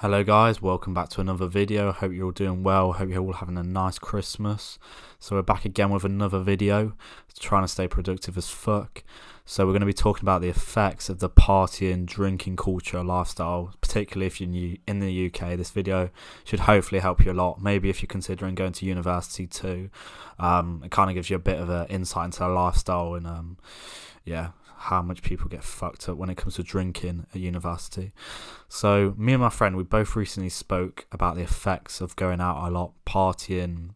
Hello guys, welcome back to another video. Hope you're all doing well. Hope you're all having a nice Christmas. So we're back again with another video, trying to stay productive as fuck. So we're going to be talking about the effects of the partying, drinking culture, lifestyle, particularly if you're new in the UK. This video should hopefully help you a lot. Maybe if you're considering going to university too. It kind of gives you a bit of an insight into the lifestyle and how much people get fucked up when it comes to drinking at university. So me and my friend, we both recently spoke about the effects of going out a lot, partying,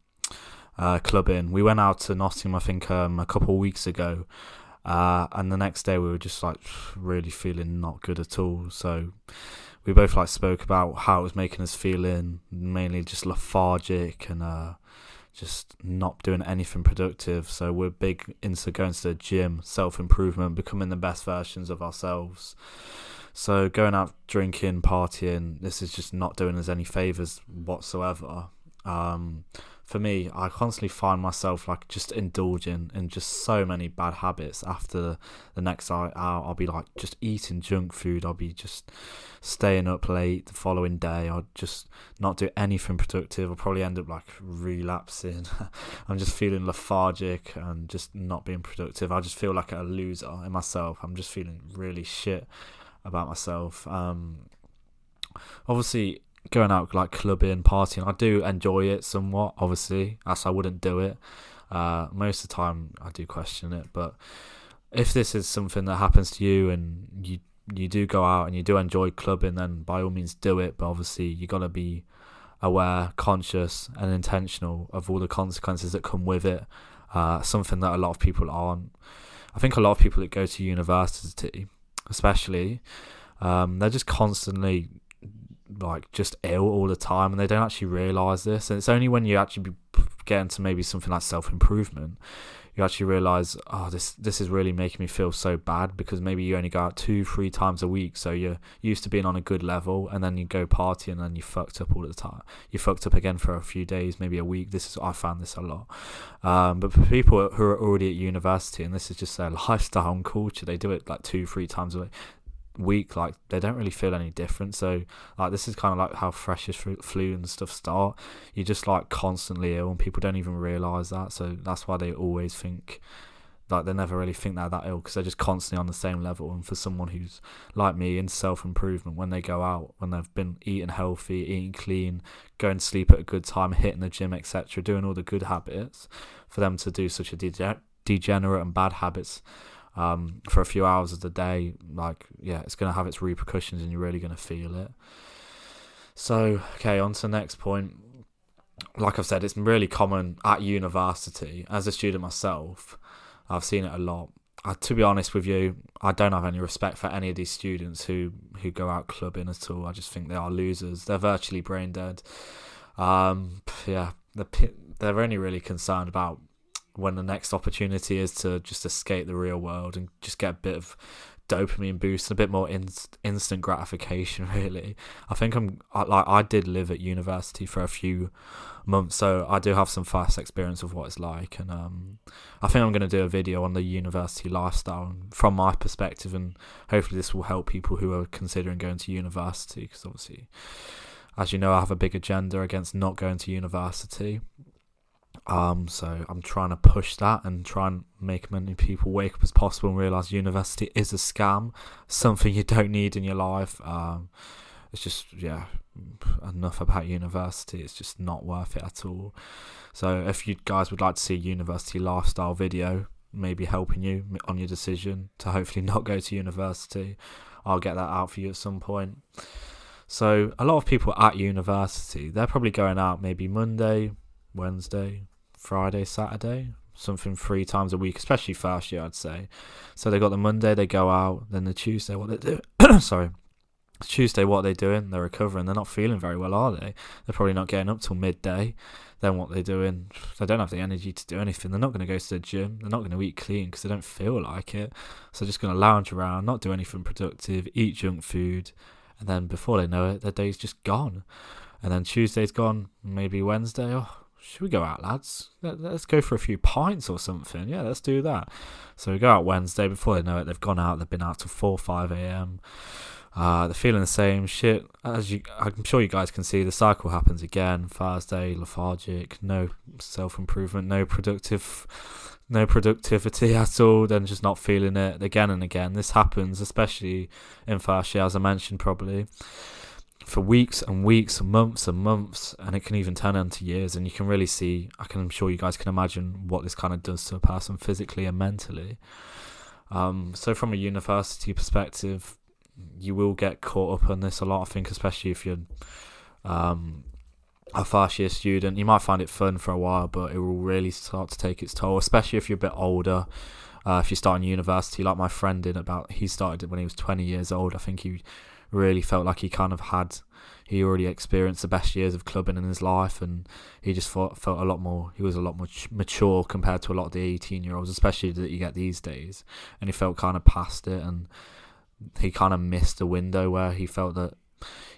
clubbing. We went out to Nottingham, I think, a couple of weeks ago, and the next day we were just like really feeling not good at all. So we both spoke about how it was making us feeling, mainly just lethargic and just not doing anything productive. So we're big into going to the gym, self-improvement, becoming the best versions of ourselves. So going out drinking, partying, this is just not doing us any favours whatsoever. For me, I constantly find myself just indulging in just so many bad habits. After the next night out, I'll be just eating junk food. I'll be just staying up late the following day. I'll just not do anything productive. I'll probably end up relapsing. I'm just feeling lethargic and just not being productive. I just feel like a loser in myself. I'm just feeling really shit about myself. Obviously, going out clubbing, partying, I do enjoy it somewhat, obviously, as I wouldn't do it. Most of the time I do question it, but if this is something that happens to you and you do go out and you do enjoy clubbing, then by all means do it. But obviously you got to be aware, conscious and intentional of all the consequences that come with it. Something that a lot of people aren't. I think a lot of people that go to university especially, they're just constantly just ill all the time, and they don't actually realise this. And it's only when you actually get into maybe something like self-improvement, you actually realise, oh, this is really making me feel so bad, because maybe you only go out 2-3 times a week, so you're used to being on a good level, and then you go party and then you fucked up all the time. You fucked up again for a few days, maybe a week. I found this a lot. But for people who are already at university and this is just their lifestyle and culture, they do it 2-3 times a week, they don't really feel any different. So this is kind of how freshers flu and stuff start. You're just constantly ill, and people don't even realize that. So that's why they always think they never really think they're that ill, because they're just constantly on the same level. And for someone who's like me in self-improvement, when they go out, when they've been eating healthy, eating clean, going to sleep at a good time, hitting the gym, etc., doing all the good habits, for them to do such a degenerate and bad habits for a few hours of the day, it's going to have its repercussions, and you're really going to feel it. So, okay, on to the next point. Like I've said, it's really common at university. As a student myself, I've seen it a lot. To be honest with you, I don't have any respect for any of these students who go out clubbing at all. I just think they are losers. They're virtually brain dead. They're only really concerned about when the next opportunity is to just escape the real world and just get a bit of dopamine boost, a bit more instant gratification, really. I think I did live at university for a few months, so I do have some first experience of what it's like. And I think I'm going to do a video on the university lifestyle from my perspective, and hopefully this will help people who are considering going to university, because obviously, as you know, I have a big agenda against not going to university. So I'm trying to push that and try and make many people wake up as possible and realise university is a scam, something you don't need in your life. It's just, enough about university. It's just not worth it at all. So if you guys would like to see a university lifestyle video, maybe helping you on your decision to hopefully not go to university, I'll get that out for you at some point. So a lot of people at university, they're probably going out maybe Monday, Wednesday, Friday, Saturday, something 3 times a week, especially first year, I'd say. So they got the Monday, they go out, then the Tuesday, what they do Tuesday, what are they doing? They're recovering. They're not feeling very well, are they? They're probably not getting up till midday. Then what they're doing, they don't have the energy to do anything. They're not going to go to the gym. They're not going to eat clean because they don't feel like it. So they're just going to lounge around, not do anything productive, eat junk food, and then before they know it, their day's just gone. And then Tuesday's gone, maybe Wednesday, should we go out, lads? Let's go for a few pints or something. Yeah, let's do that. So we go out Wednesday. Before they know it, they've gone out. They've been out till 4-5 a.m. They're feeling the same shit. I'm sure you guys can see, the cycle happens again. Thursday, lethargic, no self-improvement, no productivity at all, then just not feeling it again and again. This happens, especially in first year, as I mentioned, probably for weeks and weeks and months, and it can even turn into years. And you can really see, I'm sure you guys can imagine what this kind of does to a person physically and mentally. So from a university perspective, you will get caught up on this a lot, I think, especially if you're a first year student. You might find it fun for a while, but it will really start to take its toll, especially if you're a bit older. If you start in university, like my friend did, he started it when he was 20 years old. I think he really felt like he already experienced the best years of clubbing in his life, and he just felt a lot more mature compared to a lot of the 18-year-olds, especially that you get these days. And he felt kind of past it, and he kind of missed a window where he felt that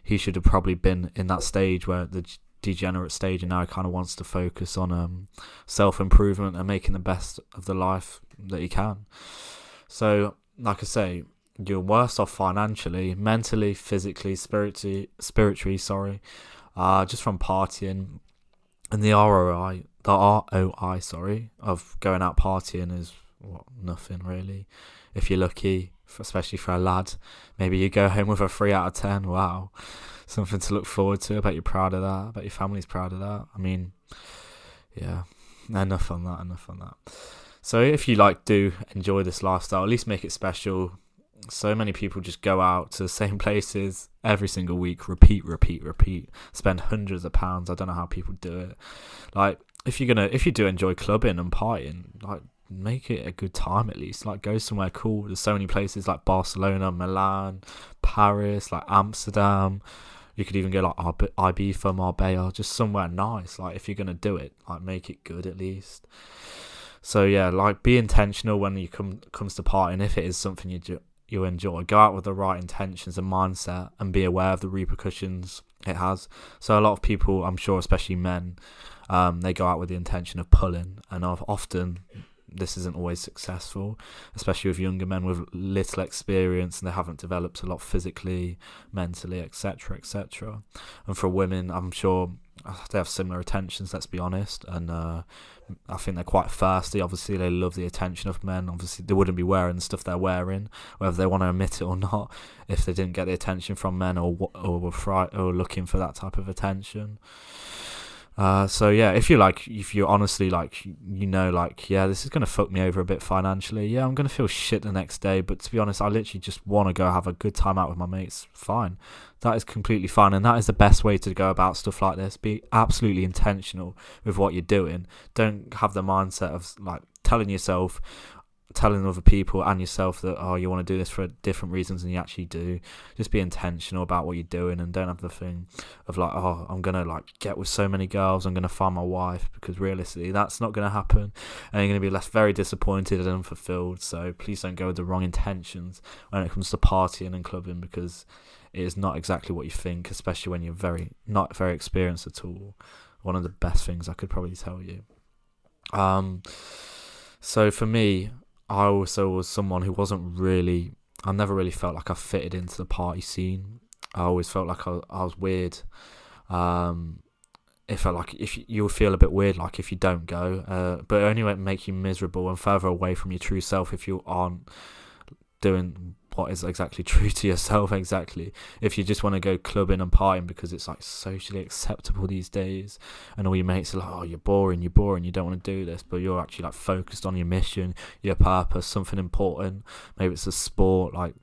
he should have probably been in that stage, where the degenerate stage, and now he kind of wants to focus on self-improvement and making the best of the life that he can. So, like I say, you're worse off financially, mentally, physically, spiritually, just from partying. And the ROI, of going out partying is nothing really. If you're lucky, especially for a lad, maybe you go home with a 3 out of 10. Wow, something to look forward to. I bet you're proud of that. I bet your family's proud of that. I mean, yeah, enough on that. So if you do enjoy this lifestyle, at least make it special. So many people just go out to the same places every single week, repeat, spend hundreds of pounds. I don't know how people do it. If you do enjoy clubbing and partying, make it a good time at least. Go somewhere cool. There's so many places like Barcelona, Milan, Paris, Amsterdam. You could even go Ibiza, Marbella, just somewhere nice. If you're gonna do it, make it good at least. So yeah, be intentional when you comes to partying. If it is something you enjoy, go out with the right intentions and mindset, and be aware of the repercussions it has. So a lot of people, I'm sure, especially men, they go out with the intention of pulling, and often this isn't always successful, especially with younger men with little experience, and they haven't developed a lot physically, mentally, etc. And for women, I'm sure they have similar intentions, let's be honest, and I think they're quite thirsty. Obviously they love the attention of men. Obviously they wouldn't be wearing the stuff they're wearing, whether they want to admit it or not, if they didn't get the attention from men, or were looking for that type of attention. So yeah, if you're honestly yeah, this is going to fuck me over a bit financially. Yeah, I'm going to feel shit the next day, but to be honest, I literally just want to go have a good time out with my mates. Fine. That is completely fine, and that is the best way to go about stuff like this. Be absolutely intentional with what you're doing. Don't have the mindset of telling other people and yourself that you want to do this for different reasons than you actually do. Just be intentional about what you're doing, and don't have the thing of I'm gonna get with so many girls, I'm gonna find my wife, because realistically that's not gonna happen, and you're gonna be left very disappointed and unfulfilled. So please don't go with the wrong intentions when it comes to partying and clubbing, because it is not exactly what you think, especially when you're not very experienced at all. One of the best things I could probably tell you. So for me, I also was someone who I never really felt like I fitted into the party scene. I always felt like I was weird. It felt like you'll feel a bit weird if you don't go, but it only make you miserable and further away from your true self if you aren't doing what is exactly true to yourself. Exactly. If you just want to go clubbing and partying because it's socially acceptable these days, and all your mates are you're boring, you don't want to do this, but you're actually focused on your mission, your purpose, something important. Maybe it's a sport, like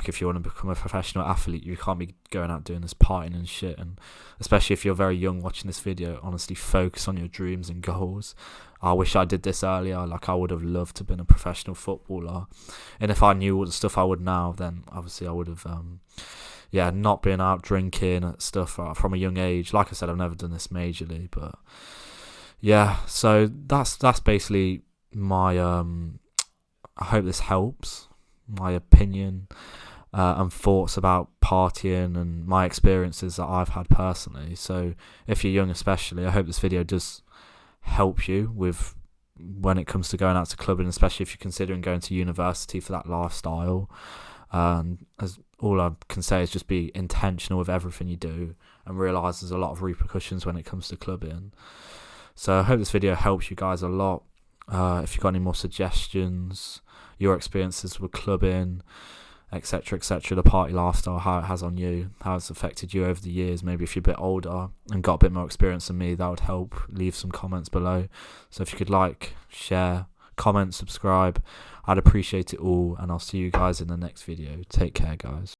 if you want to become a professional athlete, you can't be going out doing this partying and shit. And especially if you're very young watching this video, honestly, focus on your dreams and goals. I wish I did this earlier. I would have loved to have been a professional footballer. And if I knew all the stuff I would now, then obviously I would have, not been out drinking stuff from a young age. Like I said, I've never done this majorly, but yeah. So that's basically my, I hope this helps, my opinion and thoughts about partying and my experiences that I've had personally. So if you're young especially, I hope this video does help you with when it comes to going out to clubbing, especially if you're considering going to university for that lifestyle. all I can say is just be intentional with everything you do and realise there's a lot of repercussions when it comes to clubbing. So I hope this video helps you guys a lot. If you've got any more suggestions, your experiences with clubbing, etc., the party lifestyle, how it has on you, how it's affected you over the years, maybe if you're a bit older and got a bit more experience than me, that would help. Leave some comments below. So if you could like, share, comment, subscribe, I'd appreciate it all, and I'll see you guys in the next video. Take care, guys.